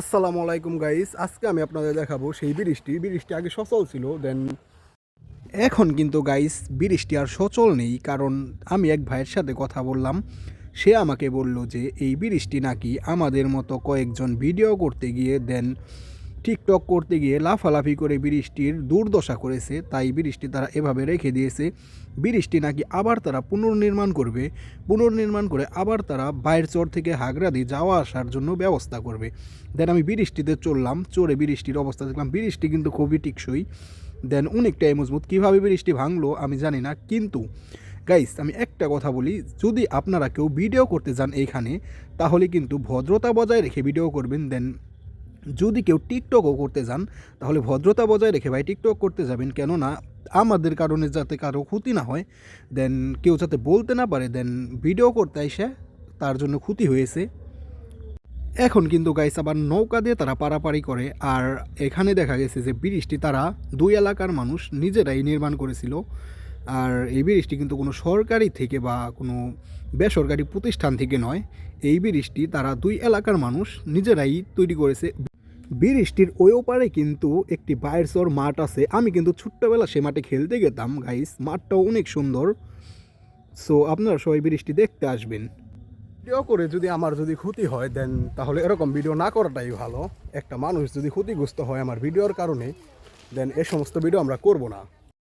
আসসালামু আলাইকুম গাইস, আজকে আমি আপনাদের দেখাবো সেই বৃষ্টি আগে সচল ছিল, দেন এখন কিন্তু গাইস বৃষ্টি আর সচল নেই। কারণ আমি এক ভাইয়ের সাথে কথা বললাম, সে আমাকে বলল যে এই বৃষ্টি নাকি আমাদের মতো কয়েকজন ভিডিও করতে গিয়ে দেন টিকটক করতে গিয়ে লাফালাফি করে বৃষ্টির দুর্দশা করেছে, তাই বৃষ্টি তারা এভাবে রেখে দিয়েছে। বৃষ্টি নাকি আবার তারা পুনর্নির্মাণ করে আবার তারা বাইরের চর থেকে হাগরাদি যাওয়া আসার জন্য ব্যবস্থা করবে। দেন আমি বৃষ্টিতে চড়ে বৃষ্টির অবস্থা দেখলাম, বৃষ্টি কিন্তু খুবই টিকসই, দেন অনেকটাই মজবুত। কীভাবে বৃষ্টি ভাঙলো আমি জানি না, কিন্তু গাইস আমি একটা কথা বলি, যদি আপনারা কেউ ভিডিও করতে যান এইখানে, তাহলে কিন্তু ভদ্রতা বজায় রেখে ভিডিও করবেন। দেন যদি কেউ টিকটকও করতে যান, তাহলে ভদ্রতা বজায় রেখে ভাই টিকটক করতে যাবেন, কেননা আমাদের কারণে যাতে কারো ক্ষতি না হয়, দেন কেউ যাতে বলতে না পারে দেন ভিডিও করতে এসে তার জন্য ক্ষতি হয়েছে। এখন কিন্তু গাইস আবার নৌকা দিয়ে তারা পারাপারি করে, আর এখানে দেখা গেছে যে ব্রিজটি তারা দুই এলাকার মানুষ নিজেরাই নির্মাণ করেছিল। আর এই ব্রিজটি কিন্তু কোনো সরকারি থেকে বা কোনো বেসরকারি প্রতিষ্ঠান থেকে নয়, এই ব্রিজটি তারা দুই এলাকার মানুষ নিজেরাই তৈরি করেছে। বৃষ্টির ওই ওপারে কিন্তু একটি বাইরসর মাঠ আছে, আমি কিন্তু ছোট্টবেলা সে মাঠে খেলতে যেতাম গাইস, মাঠটাও অনেক সুন্দর। সো আপনারা সবাই বৃষ্টি দেখতে আসবেন। ভিডিও করে যদি আমার ক্ষতি হয় দেন তাহলে এরকম ভিডিও না করাটাই ভালো। একটা মানুষ যদি ক্ষতিগ্রস্ত হয় আমার ভিডিওর কারণে, দেন এ সমস্ত ভিডিও আমরা করব না।